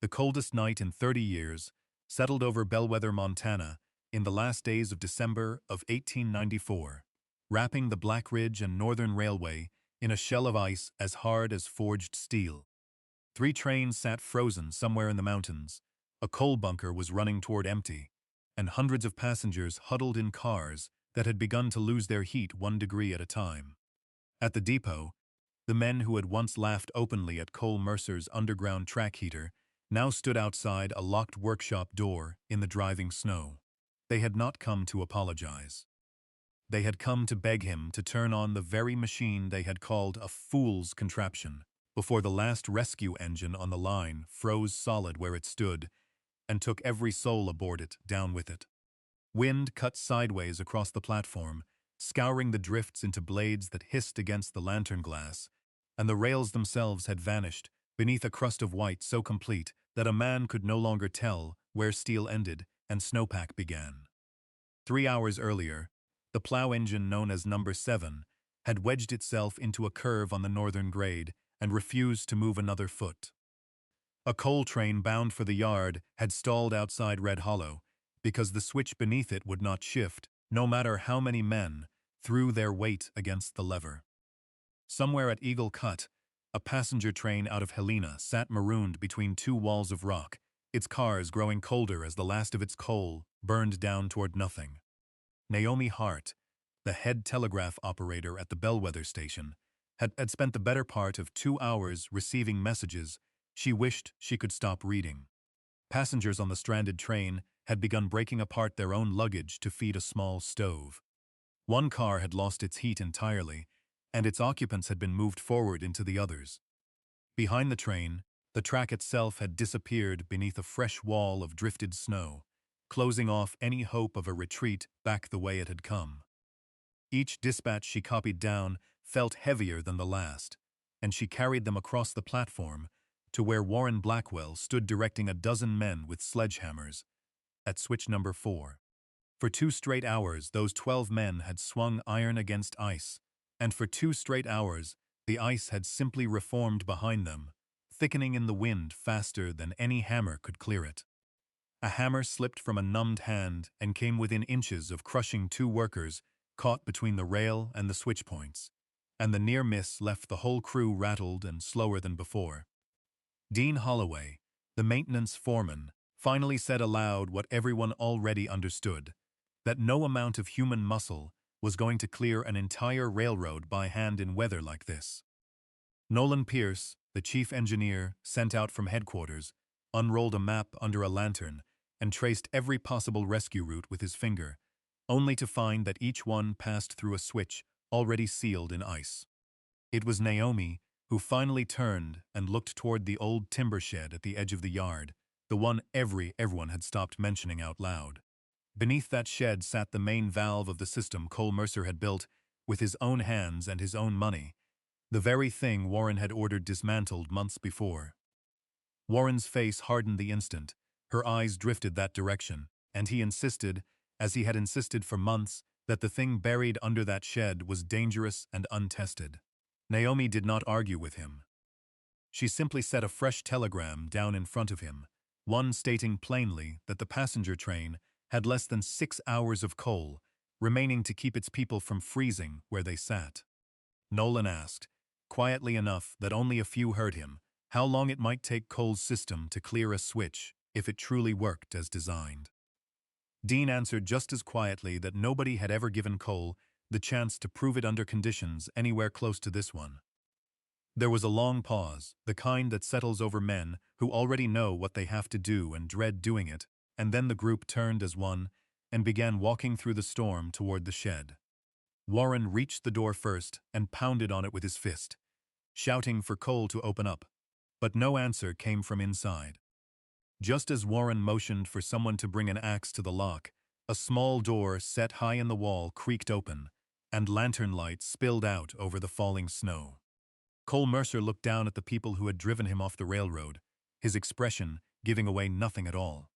The coldest night in 30 years settled over Bellwether, Montana, in the last days of December of 1894, wrapping the Black Ridge and Northern Railway in a shell of ice as hard as forged steel. 3 trains sat frozen somewhere in the mountains, a coal bunker was running toward empty, and hundreds of passengers huddled in cars that had begun to lose their heat 1 degree at a time. At the depot, the men who had once laughed openly at Cole Mercer's underground track heater now stood outside a locked workshop door in the driving snow. They had not come to apologize. They had come to beg him to turn on the very machine they had called a fool's contraption before the last rescue engine on the line froze solid where it stood and took every soul aboard it down with it. Wind cut sideways across the platform, scouring the drifts into blades that hissed against the lantern glass, and the rails themselves had vanished beneath a crust of white so complete that a man could no longer tell where steel ended and snowpack began. 3 hours earlier, the plow engine known as Number 7 had wedged itself into a curve on the northern grade and refused to move another foot. A coal train bound for the yard had stalled outside Red Hollow because the switch beneath it would not shift, no matter how many men threw their weight against the lever. Somewhere at Eagle Cut, a passenger train out of Helena sat marooned between 2 walls of rock, its cars growing colder as the last of its coal burned down toward nothing. Naomi Hart, the head telegraph operator at the Bellwether station, had spent the better part of 2 hours receiving messages she wished she could stop reading. Passengers on the stranded train had begun breaking apart their own luggage to feed a small stove. One car had lost its heat entirely, and its occupants had been moved forward into the others. Behind the train, the track itself had disappeared beneath a fresh wall of drifted snow, closing off any hope of a retreat back the way it had come. Each dispatch she copied down felt heavier than the last, and she carried them across the platform to where Warren Blackwell stood directing a dozen men with sledgehammers at switch number 4. For 2 straight hours, those 12 men had swung iron against ice, and for 2 straight hours, the ice had simply reformed behind them, thickening in the wind faster than any hammer could clear it. A hammer slipped from a numbed hand and came within inches of crushing 2 workers caught between the rail and the switch points, and the near miss left the whole crew rattled and slower than before. Dean Holloway, the maintenance foreman, finally said aloud what everyone already understood, that no amount of human muscle was going to clear an entire railroad by hand in weather like this. Nolan Pierce, the chief engineer sent out from headquarters, unrolled a map under a lantern and traced every possible rescue route with his finger, only to find that each one passed through a switch already sealed in ice. It was Naomi who finally turned and looked toward the old timber shed at the edge of the yard, the one everyone had stopped mentioning out loud. Beneath that shed sat the main valve of the system Cole Mercer had built with his own hands and his own money, the very thing Warren had ordered dismantled months before. Warren's face hardened the instant, her eyes drifted that direction, and he insisted, as he had insisted for months, that the thing buried under that shed was dangerous and untested. Naomi did not argue with him. She simply set a fresh telegram down in front of him, one stating plainly that the passenger train had less than 6 hours of coal remaining to keep its people from freezing where they sat. Nolan asked, quietly enough that only a few heard him, how long it might take Cole's system to clear a switch if it truly worked as designed. Dean answered just as quietly that nobody had ever given Cole the chance to prove it under conditions anywhere close to this one. There was a long pause, the kind that settles over men who already know what they have to do and dread doing it, and then the group turned as one and began walking through the storm toward the shed. Warren reached the door first and pounded on it with his fist, shouting for Cole to open up, but no answer came from inside. Just as Warren motioned for someone to bring an axe to the lock, a small door set high in the wall creaked open, and lantern light spilled out over the falling snow. Cole Mercer looked down at the people who had driven him off the railroad, his expression giving away nothing at all.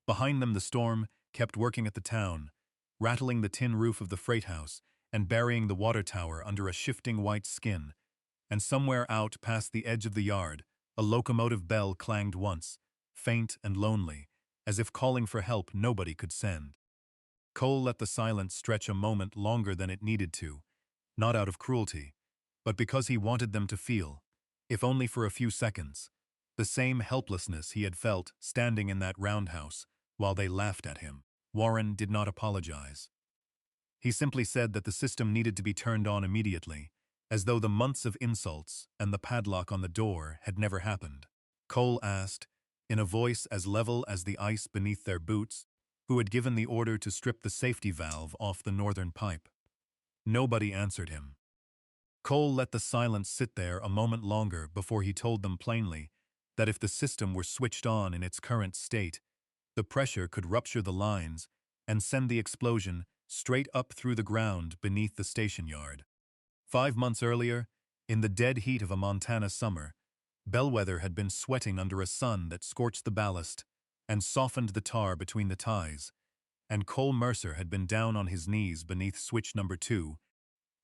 Behind them the storm kept working at the town, rattling the tin roof of the freight house and burying the water tower under a shifting white skin, and somewhere out past the edge of the yard, A locomotive bell clanged once, faint and lonely, as if calling for help nobody could send. Cole let the silence stretch a moment longer than it needed to, not out of cruelty, but because he wanted them to feel, if only for a few seconds, the same helplessness he had felt standing in that roundhouse while they laughed at him. Warren did not apologize. He simply said that the system needed to be turned on immediately, as though the months of insults and the padlock on the door had never happened. Cole asked, in a voice as level as the ice beneath their boots, who had given the order to strip the safety valve off the northern pipe. Nobody answered him. Cole let the silence sit there a moment longer before he told them plainly that if the system were switched on in its current state, the pressure could rupture the lines and send the explosion straight up through the ground beneath the station yard. 5 months earlier, in the dead heat of a Montana summer, Bellwether had been sweating under a sun that scorched the ballast and softened the tar between the ties, and Cole Mercer had been down on his knees beneath switch number 2,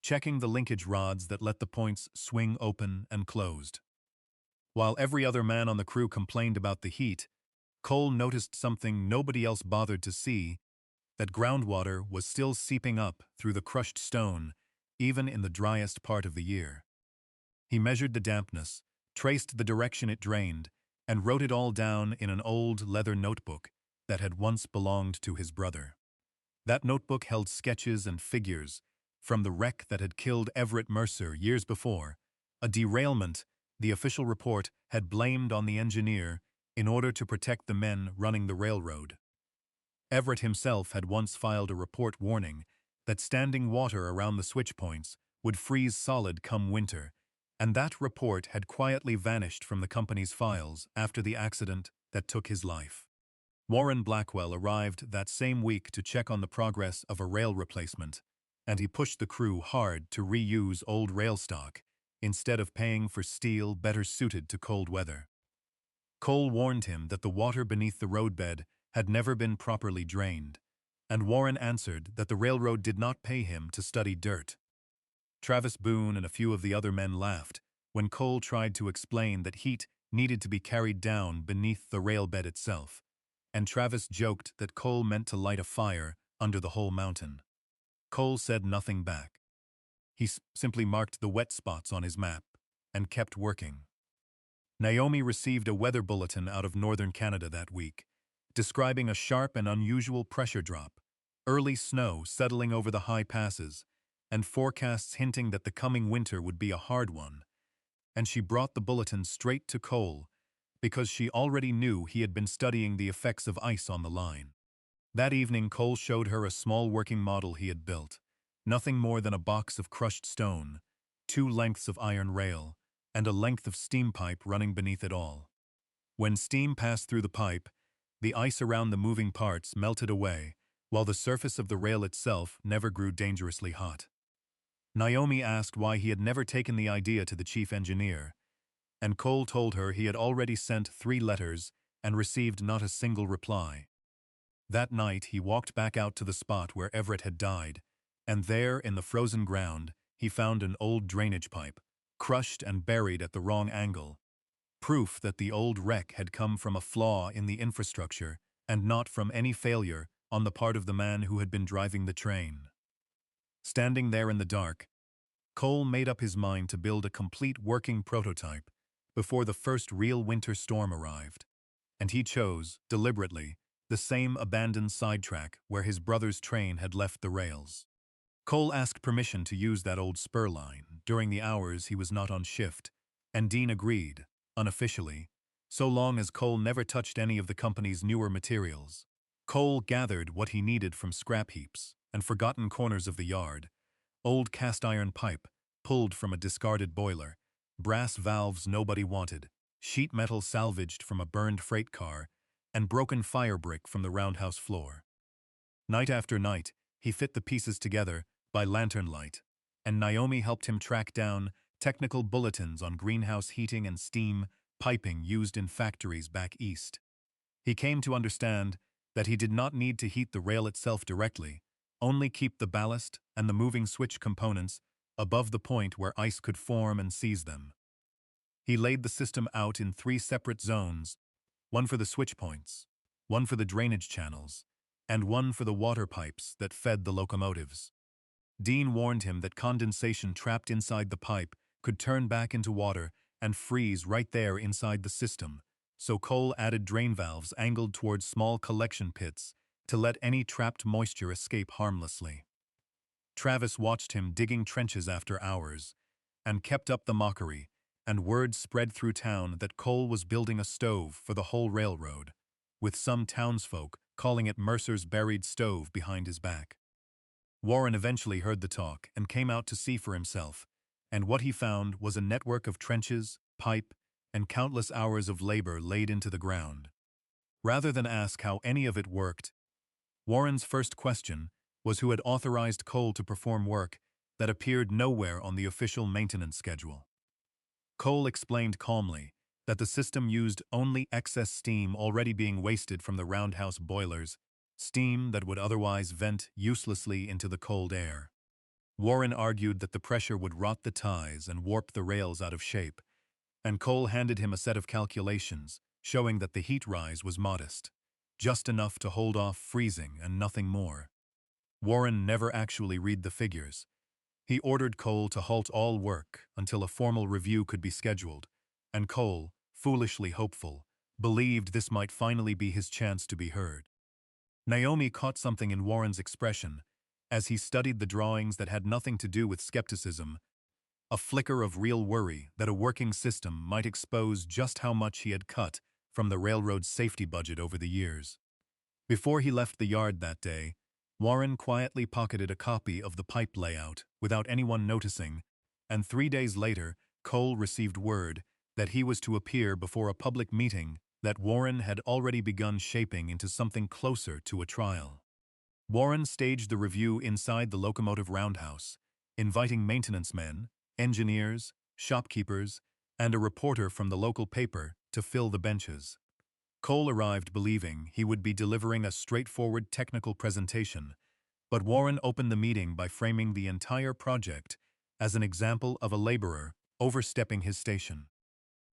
checking the linkage rods that let the points swing open and closed. While every other man on the crew complained about the heat, Cole noticed something nobody else bothered to see, that groundwater was still seeping up through the crushed stone, even in the driest part of the year. He measured the dampness, traced the direction it drained, and wrote it all down in an old leather notebook that had once belonged to his brother. That notebook held sketches and figures from the wreck that had killed Everett Mercer years before, a derailment the official report had blamed on the engineer in order to protect the men running the railroad. Everett himself had once filed a report warning that standing water around the switch points would freeze solid come winter, and that report had quietly vanished from the company's files after the accident that took his life. Warren Blackwell arrived that same week to check on the progress of a rail replacement, and he pushed the crew hard to reuse old rail stock instead of paying for steel better suited to cold weather. Cole warned him that the water beneath the roadbed had never been properly drained, and Warren answered that the railroad did not pay him to study dirt. Travis Boone and a few of the other men laughed when Cole tried to explain that heat needed to be carried down beneath the railbed itself, and Travis joked that Cole meant to light a fire under the whole mountain. Cole said nothing back. He simply marked the wet spots on his map and kept working. Naomi received a weather bulletin out of northern Canada that week, describing a sharp and unusual pressure drop, early snow settling over the high passes, and forecasts hinting that the coming winter would be a hard one. And she brought the bulletin straight to Cole, because she already knew he had been studying the effects of ice on the line. That evening, Cole showed her a small working model he had built, nothing more than a box of crushed stone, 2 lengths of iron rail, and a length of steam pipe running beneath it all. When steam passed through the pipe, the ice around the moving parts melted away, while the surface of the rail itself never grew dangerously hot. Naomi asked why he had never taken the idea to the chief engineer, and Cole told her he had already sent 3 letters and received not a single reply. That night he walked back out to the spot where Everett had died, and there in the frozen ground he found an old drainage pipe, crushed and buried at the wrong angle, proof that the old wreck had come from a flaw in the infrastructure and not from any failure on the part of the man who had been driving the train. Standing there in the dark, Cole made up his mind to build a complete working prototype before the first real winter storm arrived, and he chose, deliberately, the same abandoned sidetrack where his brother's train had left the rails. Cole asked permission to use that old spur line during the hours he was not on shift, and Dean agreed, unofficially, so long as Cole never touched any of the company's newer materials. Cole gathered what he needed from scrap heaps and forgotten corners of the yard: old cast-iron pipe, pulled from a discarded boiler, brass valves nobody wanted, sheet metal salvaged from a burned freight car, and broken fire brick from the roundhouse floor. Night after night, he fit the pieces together by lantern light, and Naomi helped him track down technical bulletins on greenhouse heating and steam piping used in factories back east. He came to understand that he did not need to heat the rail itself directly, only keep the ballast and the moving switch components above the point where ice could form and seize them. He laid the system out in 3 separate zones, one for the switch points, one for the drainage channels, and one for the water pipes that fed the locomotives. Dean warned him that condensation trapped inside the pipe could turn back into water and freeze right there inside the system, so Cole added drain valves angled towards small collection pits to let any trapped moisture escape harmlessly. Travis watched him digging trenches after hours, and kept up the mockery, and word spread through town that Cole was building a stove for the whole railroad, with some townsfolk calling it Mercer's buried stove behind his back. Warren eventually heard the talk and came out to see for himself, and what he found was a network of trenches, pipe, and countless hours of labor laid into the ground. Rather than ask how any of it worked, Warren's first question was who had authorized Cole to perform work that appeared nowhere on the official maintenance schedule. Cole explained calmly that the system used only excess steam already being wasted from the roundhouse boilers, steam that would otherwise vent uselessly into the cold air. Warren argued that the pressure would rot the ties and warp the rails out of shape, and Cole handed him a set of calculations showing that the heat rise was modest, just enough to hold off freezing and nothing more. Warren never actually read the figures. He ordered Cole to halt all work until a formal review could be scheduled, and Cole, foolishly hopeful, believed this might finally be his chance to be heard. Naomi caught something in Warren's expression as he studied the drawings that had nothing to do with skepticism, a flicker of real worry that a working system might expose just how much he had cut from the railroad's safety budget over the years. Before he left the yard that day, Warren quietly pocketed a copy of the pipe layout without anyone noticing, and 3 days later, Cole received word that he was to appear before a public meeting that Warren had already begun shaping into something closer to a trial. Warren staged the review inside the locomotive roundhouse, inviting maintenance men, engineers, shopkeepers, and a reporter from the local paper to fill the benches. Cole arrived believing he would be delivering a straightforward technical presentation, but Warren opened the meeting by framing the entire project as an example of a laborer overstepping his station.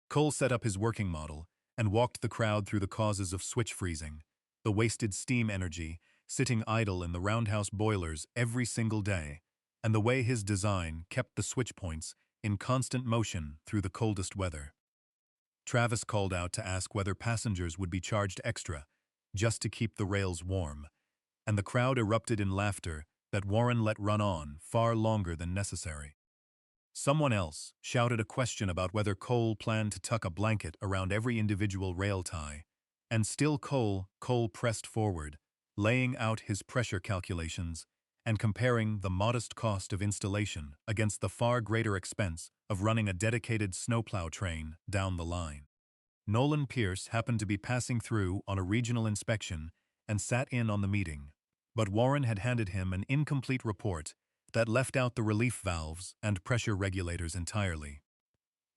Cole set up his working model and walked the crowd through the causes of switch freezing, the wasted steam energy sitting idle in the roundhouse boilers every single day, and the way his design kept the switch points in constant motion through the coldest weather. Travis called out to ask whether passengers would be charged extra just to keep the rails warm, and the crowd erupted in laughter that Warren let run on far longer than necessary. Someone else shouted a question about whether Cole planned to tuck a blanket around every individual rail tie, and still Cole pressed forward, laying out his pressure calculations and comparing the modest cost of installation against the far greater expense of running a dedicated snowplow train down the line. Nolan Pierce happened to be passing through on a regional inspection and sat in on the meeting, but Warren had handed him an incomplete report that left out the relief valves and pressure regulators entirely.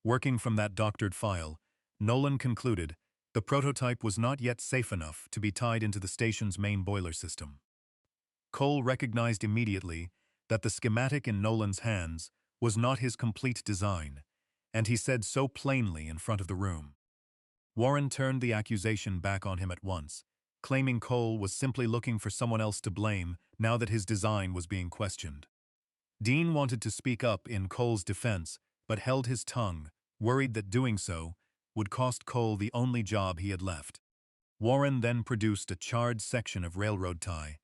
Working from that doctored file, Nolan concluded the prototype was not yet safe enough to be tied into the station's main boiler system. Cole recognized immediately that the schematic in Nolan's hands was not his complete design, and he said so plainly in front of the room. Warren turned the accusation back on him at once, claiming Cole was simply looking for someone else to blame now that his design was being questioned. Dean wanted to speak up in Cole's defense, but held his tongue, worried that doing so would cost Cole the only job he had left. Warren then produced a charred section of railroad tie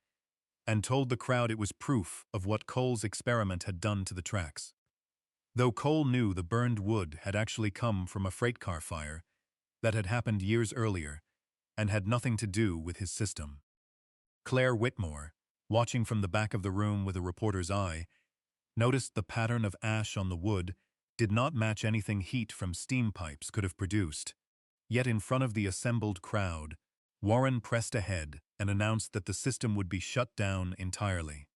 and told the crowd it was proof of what Cole's experiment had done to the tracks. Though Cole knew the burned wood had actually come from a freight car fire that had happened years earlier and had nothing to do with his system. Claire Whitmore, watching from the back of the room with a reporter's eye, noticed the pattern of ash on the wood did not match anything heat from steam pipes could have produced. Yet in front of the assembled crowd, Warren pressed ahead and announced that the system would be shut down entirely,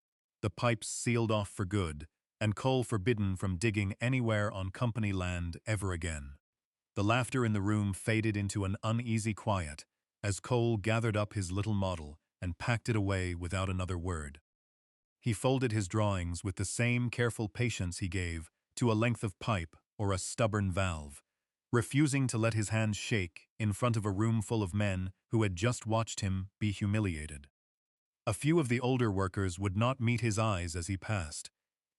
the pipes sealed off for good, and Cole forbidden from digging anywhere on company land ever again. The laughter in the room faded into an uneasy quiet as Cole gathered up his little model and packed it away without another word. He folded his drawings with the same careful patience he gave to a length of pipe or a stubborn valve, refusing to let his hands shake in front of a room full of men who had just watched him be humiliated. A few of the older workers would not meet his eyes as he passed,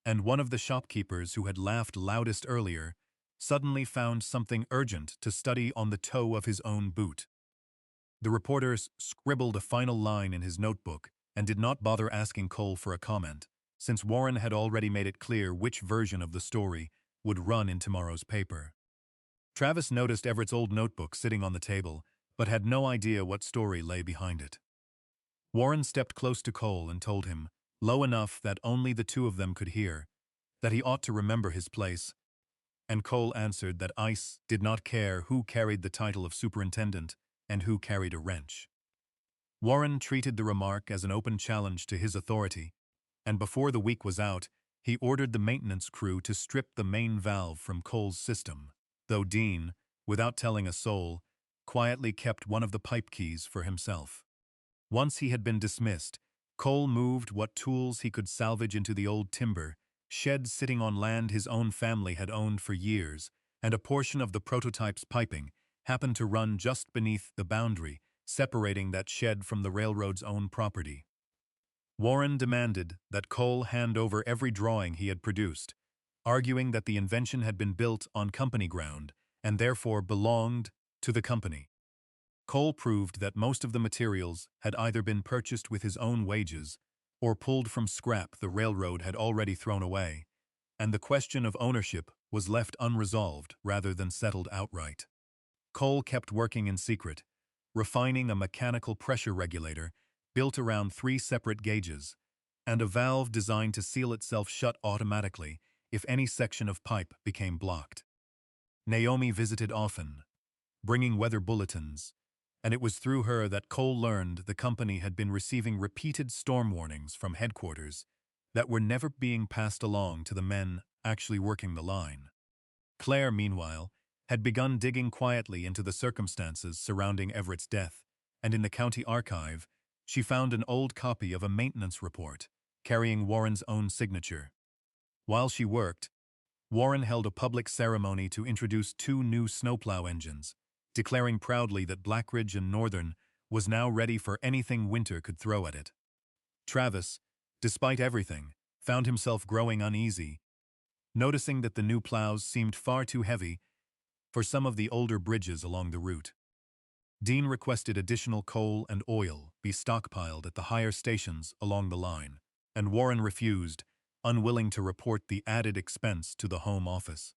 and one of the shopkeepers who had laughed loudest earlier suddenly found something urgent to study on the toe of his own boot. The reporters scribbled a final line in his notebook and did not bother asking Cole for a comment, since Warren had already made it clear which version of the story would run in tomorrow's paper. Travis noticed Everett's old notebook sitting on the table, but had no idea what story lay behind it. Warren stepped close to Cole and told him, low enough that only the two of them could hear, that he ought to remember his place, and Cole answered that ICE did not care who carried the title of superintendent and who carried a wrench. Warren treated the remark as an open challenge to his authority, and before the week was out, he ordered the maintenance crew to strip the main valve from Cole's system, though Dean, without telling a soul, quietly kept one of the pipe keys for himself. Once he had been dismissed, Cole moved what tools he could salvage into the old timber shed sitting on land his own family had owned for years, and a portion of the prototype's piping happened to run just beneath the boundary, separating that shed from the railroad's own property. Warren demanded that Cole hand over every drawing he had produced, arguing that the invention had been built on company ground and therefore belonged to the company. Cole proved that most of the materials had either been purchased with his own wages or pulled from scrap the railroad had already thrown away, and the question of ownership was left unresolved rather than settled outright. Cole kept working in secret, refining a mechanical pressure regulator built around 3 separate gauges, and a valve designed to seal itself shut automatically if any section of pipe became blocked. Naomi visited often, bringing weather bulletins, and it was through her that Cole learned the company had been receiving repeated storm warnings from headquarters that were never being passed along to the men actually working the line. Claire, meanwhile, had begun digging quietly into the circumstances surrounding Everett's death, and in the county archive, she found an old copy of a maintenance report carrying Warren's own signature. While she worked, Warren held a public ceremony to introduce 2 new snowplow engines, declaring proudly that Blackridge and Northern was now ready for anything winter could throw at it. Travis, despite everything, found himself growing uneasy, noticing that the new plows seemed far too heavy for some of the older bridges along the route. Dean requested additional coal and oil be stockpiled at the higher stations along the line, and Warren refused, unwilling to report the added expense to the home office.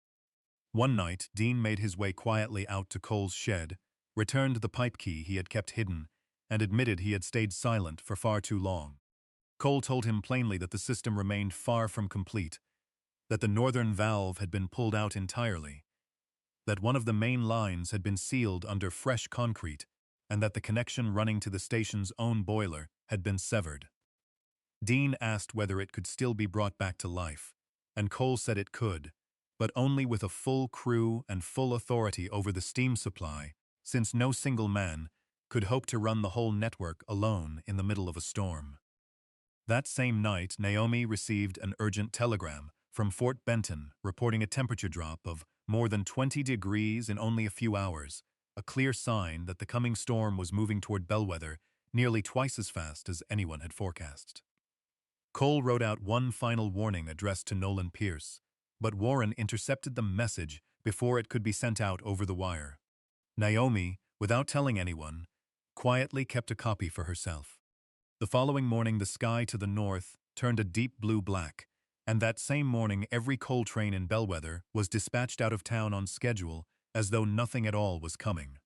One night, Dean made his way quietly out to Cole's shed, returned the pipe key he had kept hidden, and admitted he had stayed silent for far too long. Cole told him plainly that the system remained far from complete, that the northern valve had been pulled out entirely, that one of the main lines had been sealed under fresh concrete, and that the connection running to the station's own boiler had been severed. Dean asked whether it could still be brought back to life, and Cole said it could, but only with a full crew and full authority over the steam supply, since no single man could hope to run the whole network alone in the middle of a storm. That same night, Naomi received an urgent telegram from Fort Benton reporting a temperature drop of more than 20 degrees in only a few hours, a clear sign that the coming storm was moving toward Bellwether nearly twice as fast as anyone had forecast. Cole wrote out one final warning addressed to Nolan Pierce, but Warren intercepted the message before it could be sent out over the wire. Naomi, without telling anyone, quietly kept a copy for herself. The following morning the sky to the north turned a deep blue-black, and that same morning every coal train in Bellwether was dispatched out of town on schedule as though nothing at all was coming.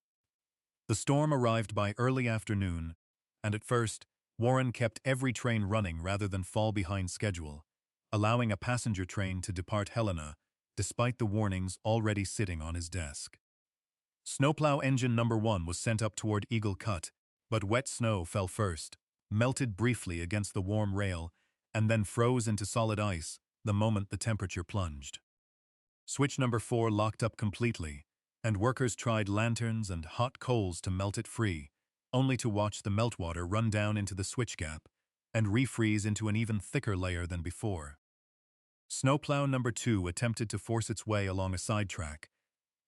The storm arrived by early afternoon, and at first, Warren kept every train running rather than fall behind schedule, allowing a passenger train to depart Helena, despite the warnings already sitting on his desk. Snowplow engine number 1 was sent up toward Eagle Cut, but wet snow fell first, melted briefly against the warm rail, and then froze into solid ice the moment the temperature plunged. Switch number 4 locked up completely, and workers tried lanterns and hot coals to melt it free, only to watch the meltwater run down into the switch gap and refreeze into an even thicker layer than before. Snowplow number 2 attempted to force its way along a side track,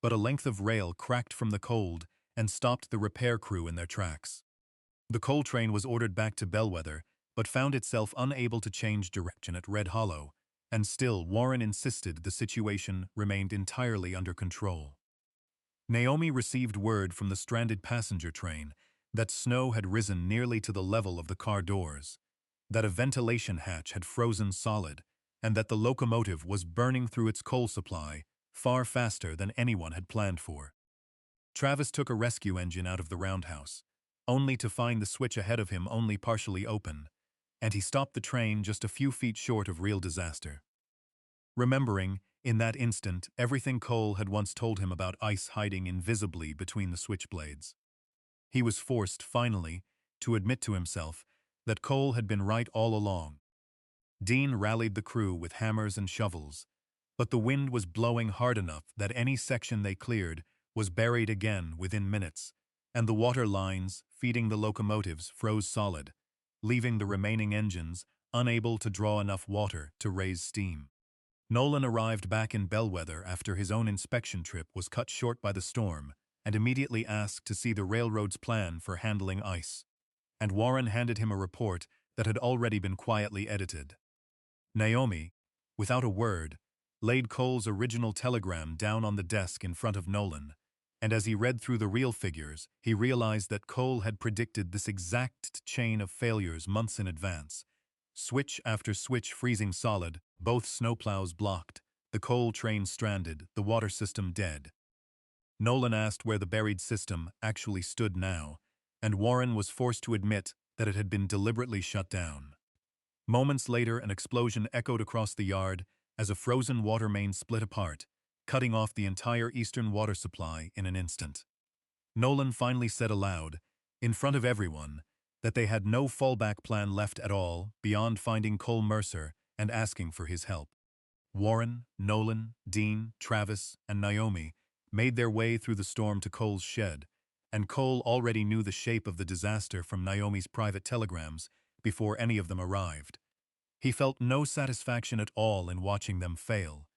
but a length of rail cracked from the cold and stopped the repair crew in their tracks. The coal train was ordered back to Bellwether, but found itself unable to change direction at Red Hollow, and still Warren insisted the situation remained entirely under control. Naomi received word from the stranded passenger train that snow had risen nearly to the level of the car doors, that a ventilation hatch had frozen solid, and that the locomotive was burning through its coal supply far faster than anyone had planned for. Travis took a rescue engine out of the roundhouse, only to find the switch ahead of him only partially open, and he stopped the train just a few feet short of real disaster. Remembering, in that instant, everything Cole had once told him about ice hiding invisibly between the switchblades. He was forced, finally, to admit to himself that Cole had been right all along. Dean rallied the crew with hammers and shovels, but the wind was blowing hard enough that any section they cleared was buried again within minutes, and the water lines feeding the locomotives froze solid, leaving the remaining engines unable to draw enough water to raise steam. Nolan arrived back in Bellwether after his own inspection trip was cut short by the storm and immediately asked to see the railroad's plan for handling ice, and Warren handed him a report that had already been quietly edited. Naomi, without a word, laid Cole's original telegram down on the desk in front of Nolan, and as he read through the real figures, he realized that Cole had predicted this exact chain of failures months in advance. Switch after switch freezing solid, both snowplows blocked, the coal train stranded, the water system dead. Nolan asked where the buried system actually stood now, and Warren was forced to admit that it had been deliberately shut down. Moments later, an explosion echoed across the yard as a frozen water main split apart, cutting off the entire eastern water supply in an instant. Nolan finally said aloud, in front of everyone, that they had no fallback plan left at all beyond finding Cole Mercer and asking for his help. Warren, Nolan, Dean, Travis, and Naomi made their way through the storm to Cole's shed, and Cole already knew the shape of the disaster from Naomi's private telegrams before any of them arrived. He felt no satisfaction at all in watching them fail.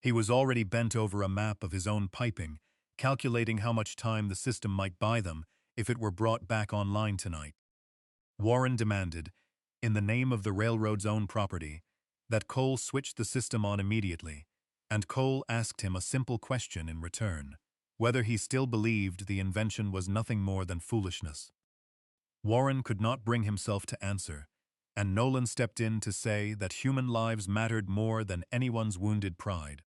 He was already bent over a map of his own piping, calculating how much time the system might buy them if it were brought back online tonight. Warren demanded, in the name of the railroad's own property, that Cole switch the system on immediately, and Cole asked him a simple question in return, whether he still believed the invention was nothing more than foolishness. Warren could not bring himself to answer, and Nolan stepped in to say that human lives mattered more than anyone's wounded pride.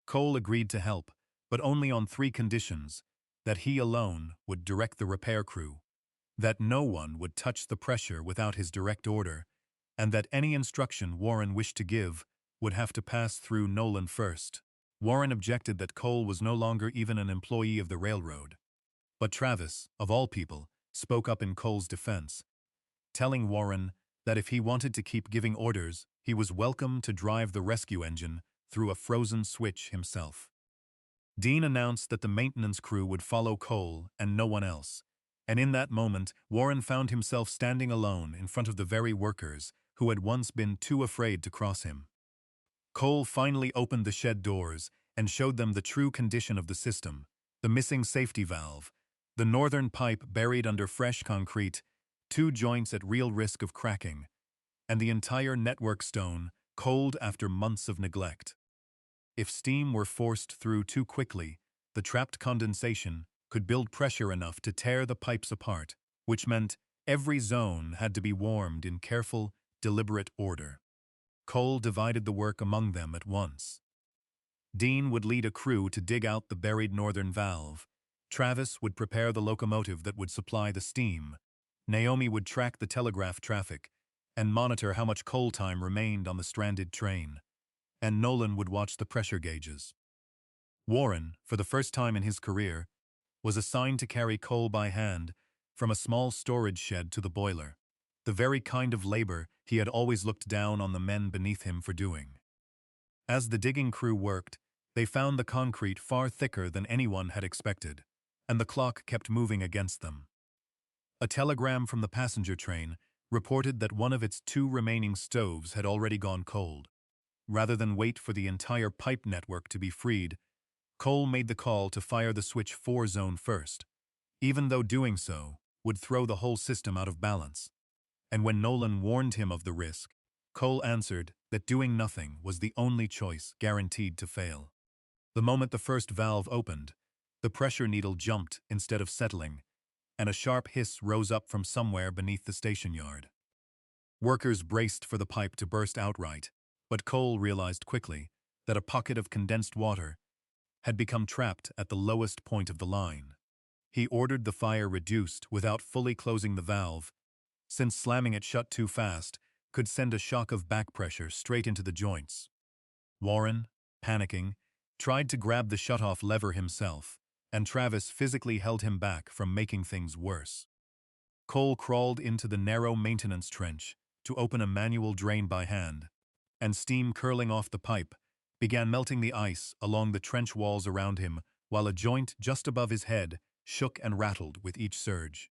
Cole agreed to help, but only on 3 conditions: that he alone would direct the repair crew, that no one would touch the pressure without his direct order, and that any instruction Warren wished to give would have to pass through Nolan first. Warren objected that Cole was no longer even an employee of the railroad. But Travis, of all people, spoke up in Cole's defense, telling Warren that if he wanted to keep giving orders, he was welcome to drive the rescue engine through a frozen switch himself. Dean announced that the maintenance crew would follow Cole and no one else, and in that moment Warren found himself standing alone in front of the very workers who had once been too afraid to cross him. Cole finally opened the shed doors and showed them the true condition of the system: the missing safety valve, the northern pipe buried under fresh concrete, 2 joints at real risk of cracking, and the entire network stone cold after months of neglect. If steam were forced through too quickly, the trapped condensation could build pressure enough to tear the pipes apart, which meant every zone had to be warmed in careful, deliberate order. Cole divided the work among them at once. Dean would lead a crew to dig out the buried northern valve. Travis would prepare the locomotive that would supply the steam. Naomi would track the telegraph traffic and monitor how much coal time remained on the stranded train. And Nolan would watch the pressure gauges. Warren, for the first time in his career, was assigned to carry coal by hand from a small storage shed to the boiler, the very kind of labor he had always looked down on the men beneath him for doing. As the digging crew worked, they found the concrete far thicker than anyone had expected, and the clock kept moving against them. A telegram from the passenger train reported that one of its 2 remaining stoves had already gone cold. Rather than wait for the entire pipe network to be freed, Cole made the call to fire the switch 4 zone first, even though doing so would throw the whole system out of balance. And when Nolan warned him of the risk, Cole answered that doing nothing was the only choice guaranteed to fail. The moment the first valve opened, the pressure needle jumped instead of settling, and a sharp hiss rose up from somewhere beneath the station yard. Workers braced for the pipe to burst outright, but Cole realized quickly that a pocket of condensed water had become trapped at the lowest point of the line. He ordered the fire reduced without fully closing the valve, since slamming it shut too fast could send a shock of back pressure straight into the joints. Warren, panicking, tried to grab the shutoff lever himself, and Travis physically held him back from making things worse. Cole crawled into the narrow maintenance trench to open a manual drain by hand, and steam curling off the pipe began melting the ice along the trench walls around him while a joint just above his head shook and rattled with each surge.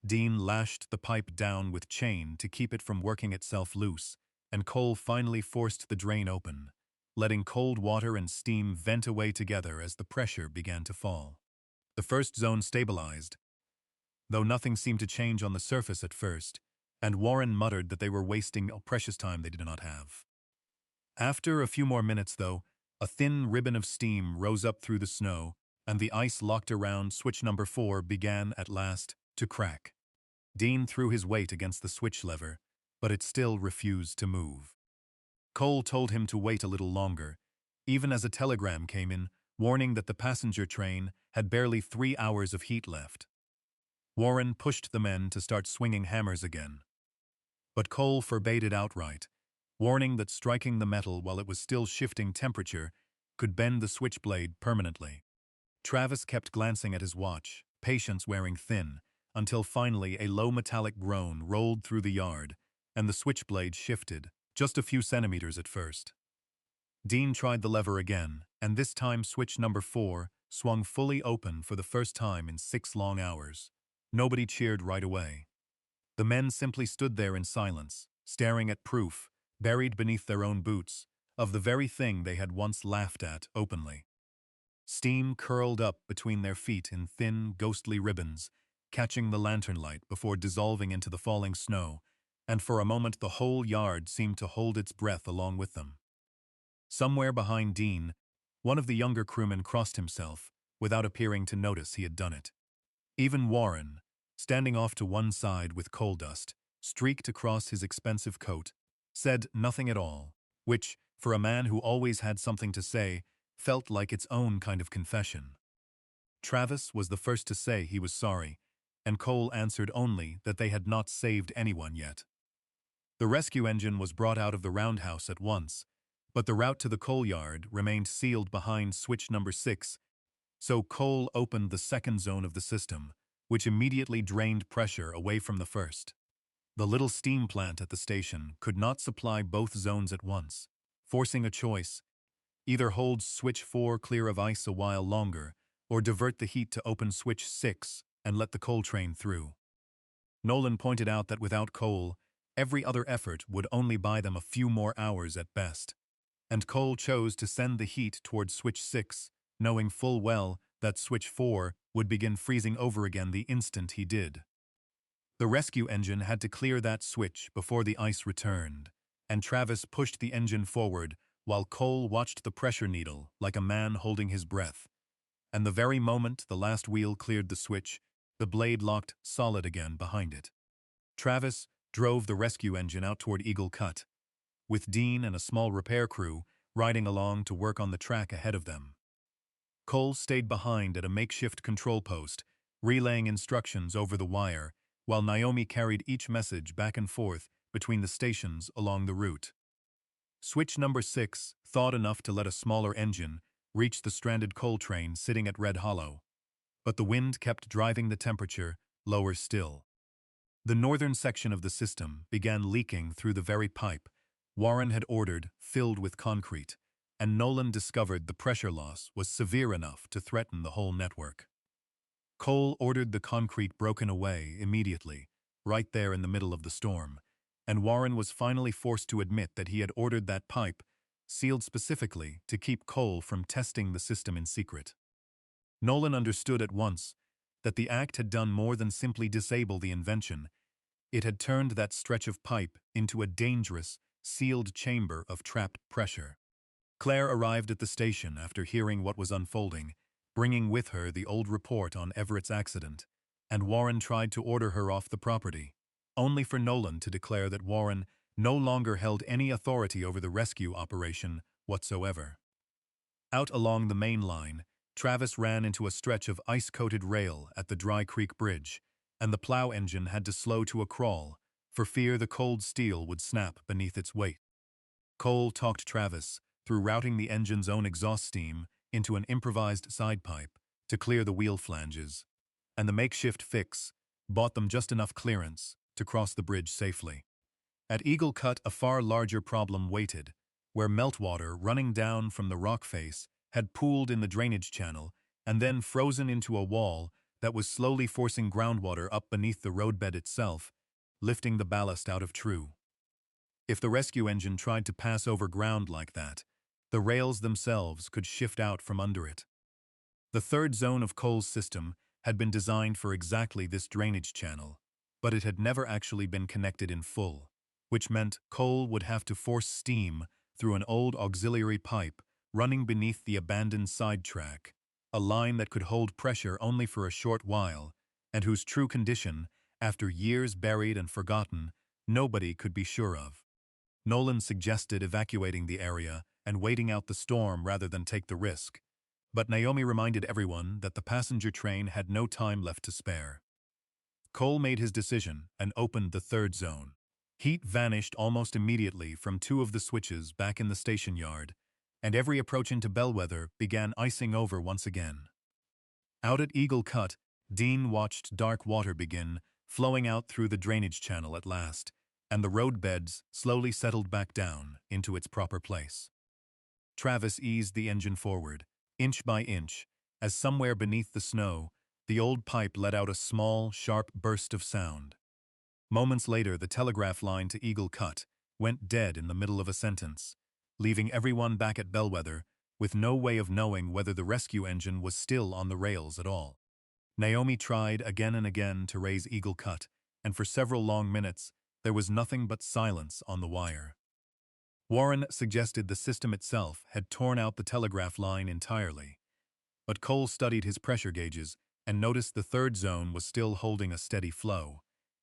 Dean lashed the pipe down with chain to keep it from working itself loose, and Cole finally forced the drain open, letting cold water and steam vent away together as the pressure began to fall. The first zone stabilized, though nothing seemed to change on the surface at first, and Warren muttered that they were wasting a precious time they did not have. After a few more minutes, though, a thin ribbon of steam rose up through the snow, and the ice locked around switch number 4 began, at last, to crack. Dean threw his weight against the switch lever, but it still refused to move. Cole told him to wait a little longer, even as a telegram came in warning that the passenger train had barely 3 hours of heat left. Warren pushed the men to start swinging hammers again. But Cole forbade it outright, warning that striking the metal while it was still shifting temperature could bend the switchblade permanently. Travis kept glancing at his watch, patience wearing thin, until finally a low metallic groan rolled through the yard, and the switchblade shifted, just a few centimeters at first. Dean tried the lever again, and this time switch number 4 swung fully open for the first time in 6 long hours. Nobody cheered right away. The men simply stood there in silence, staring at proof, buried beneath their own boots, of the very thing they had once laughed at openly. Steam curled up between their feet in thin, ghostly ribbons, catching the lantern light before dissolving into the falling snow, and for a moment the whole yard seemed to hold its breath along with them. Somewhere behind Dean, one of the younger crewmen crossed himself, without appearing to notice he had done it. Even Warren, standing off to one side with coal dust, streaked across his expensive coat, said nothing at all, which, for a man who always had something to say, felt like its own kind of confession. Travis was the first to say he was sorry, and Cole answered only that they had not saved anyone yet. The rescue engine was brought out of the roundhouse at once, but the route to the coal yard remained sealed behind switch number 6, so Cole opened the second zone of the system, which immediately drained pressure away from the first. The little steam plant at the station could not supply both zones at once, forcing a choice: either hold switch 4 clear of ice a while longer, or divert the heat to open switch 6 and let the coal train through. Nolan pointed out that without coal, every other effort would only buy them a few more hours at best, and Cole chose to send the heat toward switch 6, knowing full well that switch 4 would begin freezing over again the instant he did. The rescue engine had to clear that switch before the ice returned, and Travis pushed the engine forward while Cole watched the pressure needle like a man holding his breath. And the very moment the last wheel cleared the switch, the blade locked solid again behind it. Travis drove the rescue engine out toward Eagle Cut, with Dean and a small repair crew riding along to work on the track ahead of them. Cole stayed behind at a makeshift control post, relaying instructions over the wire, while Naomi carried each message back and forth between the stations along the route. Switch number 6 thawed enough to let a smaller engine reach the stranded coal train sitting at Red Hollow, but the wind kept driving the temperature lower still. The northern section of the system began leaking through the very pipe Warren had ordered filled with concrete, and Nolan discovered the pressure loss was severe enough to threaten the whole network. Cole ordered the concrete broken away immediately, right there in the middle of the storm, and Warren was finally forced to admit that he had ordered that pipe sealed specifically to keep Cole from testing the system in secret. Nolan understood at once that the act had done more than simply disable the invention. It had turned that stretch of pipe into a dangerous, sealed chamber of trapped pressure. Claire arrived at the station after hearing what was unfolding, bringing with her the old report on Everett's accident, and Warren tried to order her off the property, only for Nolan to declare that Warren no longer held any authority over the rescue operation whatsoever. Out along the main line, Travis ran into a stretch of ice-coated rail at the Dry Creek Bridge, and the plow engine had to slow to a crawl, for fear the cold steel would snap beneath its weight. Cole talked Travis through routing the engine's own exhaust steam into an improvised side pipe to clear the wheel flanges, and the makeshift fix bought them just enough clearance to cross the bridge safely. At Eagle Cut, a far larger problem waited, where meltwater running down from the rock face had pooled in the drainage channel and then frozen into a wall that was slowly forcing groundwater up beneath the roadbed itself, lifting the ballast out of True. If the rescue engine tried to pass over ground like that, the rails themselves could shift out from under it. The third zone of Cole's system had been designed for exactly this drainage channel, but it had never actually been connected in full, which meant Cole would have to force steam through an old auxiliary pipe running beneath the abandoned sidetrack, a line that could hold pressure only for a short while, and whose true condition, after years buried and forgotten, nobody could be sure of. Nolan suggested evacuating the area and waiting out the storm rather than take the risk, but Naomi reminded everyone that the passenger train had no time left to spare. Cole made his decision and opened the third zone. Heat vanished almost immediately from two of the switches back in the station yard, and every approach into Bellwether began icing over once again. Out at Eagle Cut, Dean watched dark water begin flowing out through the drainage channel at last, and the roadbeds slowly settled back down into its proper place. Travis eased the engine forward, inch by inch, as somewhere beneath the snow, the old pipe let out a small, sharp burst of sound. Moments later, the telegraph line to Eagle Cut went dead in the middle of a sentence, leaving everyone back at Bellwether with no way of knowing whether the rescue engine was still on the rails at all. Naomi tried again and again to raise Eagle Cut, and for several long minutes, there was nothing but silence on the wire. Warren suggested the system itself had torn out the telegraph line entirely, but Cole studied his pressure gauges and noticed the third zone was still holding a steady flow.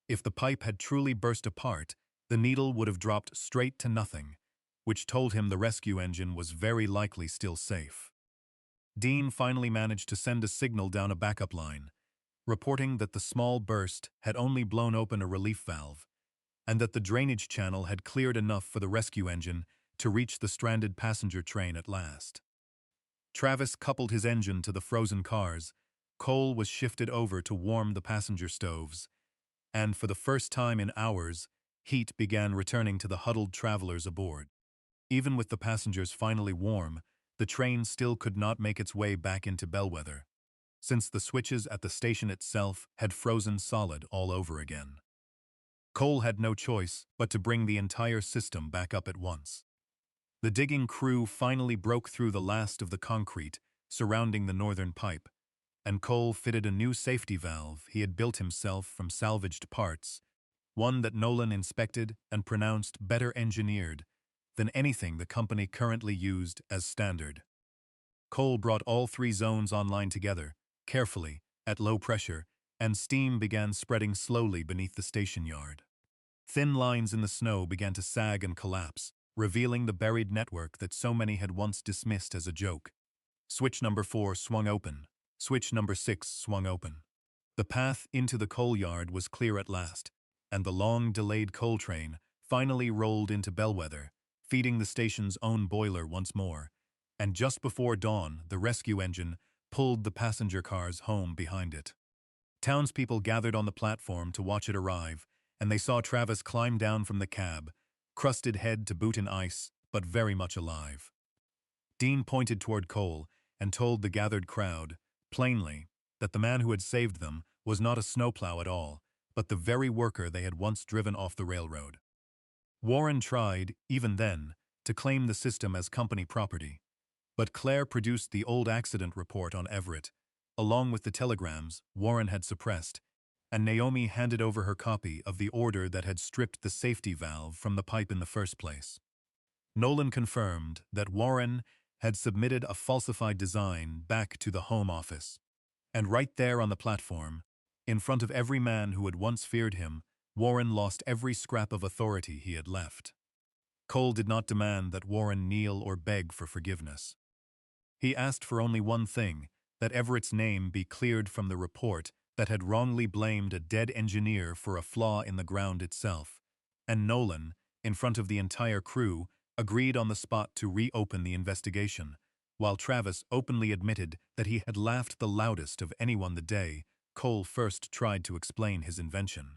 If the pipe had truly burst apart, the needle would have dropped straight to nothing, which told him the rescue engine was very likely still safe. Dean finally managed to send a signal down a backup line, reporting that the small burst had only blown open a relief valve, and that the drainage channel had cleared enough for the rescue engine to reach the stranded passenger train at last. Travis coupled his engine to the frozen cars, coal was shifted over to warm the passenger stoves, and for the first time in hours, heat began returning to the huddled travelers aboard. Even with the passengers finally warm, the train still could not make its way back into Bellwether, since the switches at the station itself had frozen solid all over again. Cole had no choice but to bring the entire system back up at once. The digging crew finally broke through the last of the concrete surrounding the northern pipe, and Cole fitted a new safety valve he had built himself from salvaged parts, one that Nolan inspected and pronounced better engineered than anything the company currently used as standard. Cole brought all three zones online together, carefully, at low pressure, and steam began spreading slowly beneath the station yard. Thin lines in the snow began to sag and collapse, revealing the buried network that so many had once dismissed as a joke. Switch number 4 swung open. Switch number 6 swung open. The path into the coal yard was clear at last, and the long-delayed coal train finally rolled into Bellwether, feeding the station's own boiler once more, and just before dawn, the rescue engine pulled the passenger cars home behind it. Townspeople gathered on the platform to watch it arrive, and they saw Travis climb down from the cab, crusted head to boot in ice, but very much alive. Dean pointed toward Cole and told the gathered crowd, plainly, that the man who had saved them was not a snowplow at all, but the very worker they had once driven off the railroad. Warren tried, even then, to claim the system as company property. But Claire produced the old accident report on Everett, along with the telegrams Warren had suppressed, and Naomi handed over her copy of the order that had stripped the safety valve from the pipe in the first place. Nolan confirmed that Warren had submitted a falsified design back to the Home Office. And right there on the platform, in front of every man who had once feared him, Warren lost every scrap of authority he had left. Cole did not demand that Warren kneel or beg for forgiveness. He asked for only one thing, that Everett's name be cleared from the report that had wrongly blamed a dead engineer for a flaw in the ground itself, and Nolan, in front of the entire crew, agreed on the spot to reopen the investigation, while Travis openly admitted that he had laughed the loudest of anyone the day Cole first tried to explain his invention.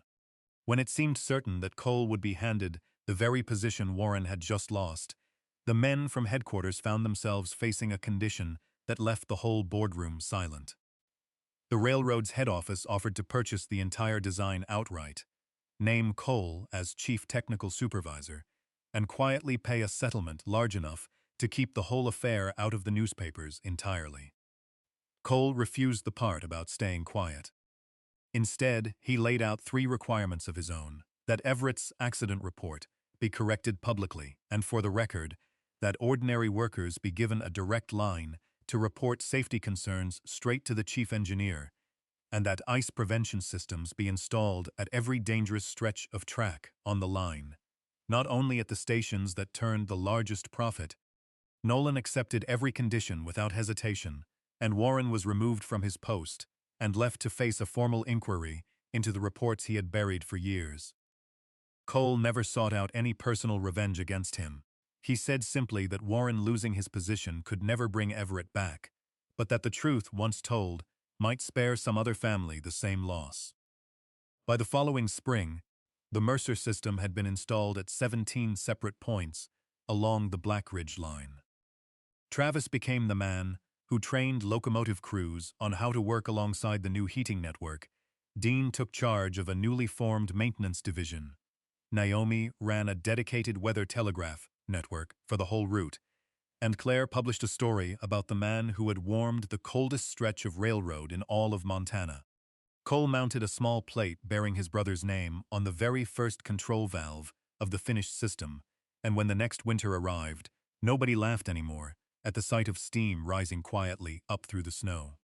When it seemed certain that Cole would be handed the very position Warren had just lost, the men from headquarters found themselves facing a condition that left the whole boardroom silent. The railroad's head office offered to purchase the entire design outright, name Cole as chief technical supervisor, and quietly pay a settlement large enough to keep the whole affair out of the newspapers entirely. Cole refused the part about staying quiet. Instead, he laid out 3 requirements of his own: that Everett's accident report be corrected publicly, and for the record, that ordinary workers be given a direct line to report safety concerns straight to the chief engineer, and that ice prevention systems be installed at every dangerous stretch of track on the line, not only at the stations that turned the largest profit. Nolan accepted every condition without hesitation, and Warren was removed from his post and left to face a formal inquiry into the reports he had buried for years. Cole never sought out any personal revenge against him. He said simply that Warren losing his position could never bring Everett back, but that the truth, once told, might spare some other family the same loss. By the following spring, the Mercer system had been installed at 17 separate points along the Black Ridge line. Travis became the man who trained locomotive crews on how to work alongside the new heating network. Dean took charge of a newly formed maintenance division. Naomi ran a dedicated weather telegraph network for the whole route, and Claire published a story about the man who had warmed the coldest stretch of railroad in all of Montana. Cole mounted a small plate bearing his brother's name on the very first control valve of the finished system, and when the next winter arrived, nobody laughed anymore at the sight of steam rising quietly up through the snow.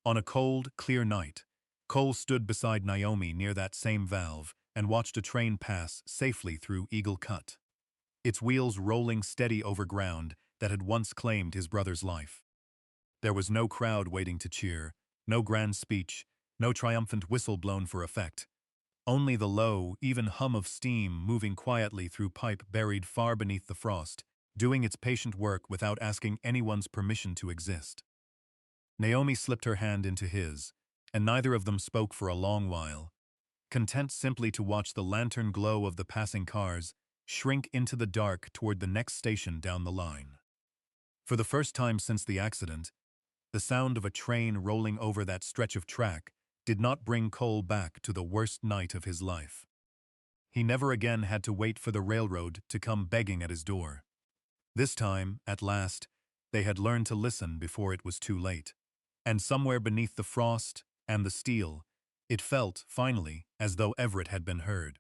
On a cold, clear night, Cole stood beside Naomi near that same valve and watched a train pass safely through Eagle Cut, its wheels rolling steady over ground that had once claimed his brother's life. There was no crowd waiting to cheer, no grand speech, no triumphant whistle blown for effect. Only the low, even hum of steam moving quietly through pipe buried far beneath the frost, doing its patient work without asking anyone's permission to exist. Naomi slipped her hand into his, and neither of them spoke for a long while, content simply to watch the lantern glow of the passing cars shrink into the dark toward the next station down the line. For the first time since the accident, the sound of a train rolling over that stretch of track did not bring Cole back to the worst night of his life. He never again had to wait for the railroad to come begging at his door. This time, at last, they had learned to listen before it was too late. And somewhere beneath the frost and the steel, it felt, finally, as though Everett had been heard.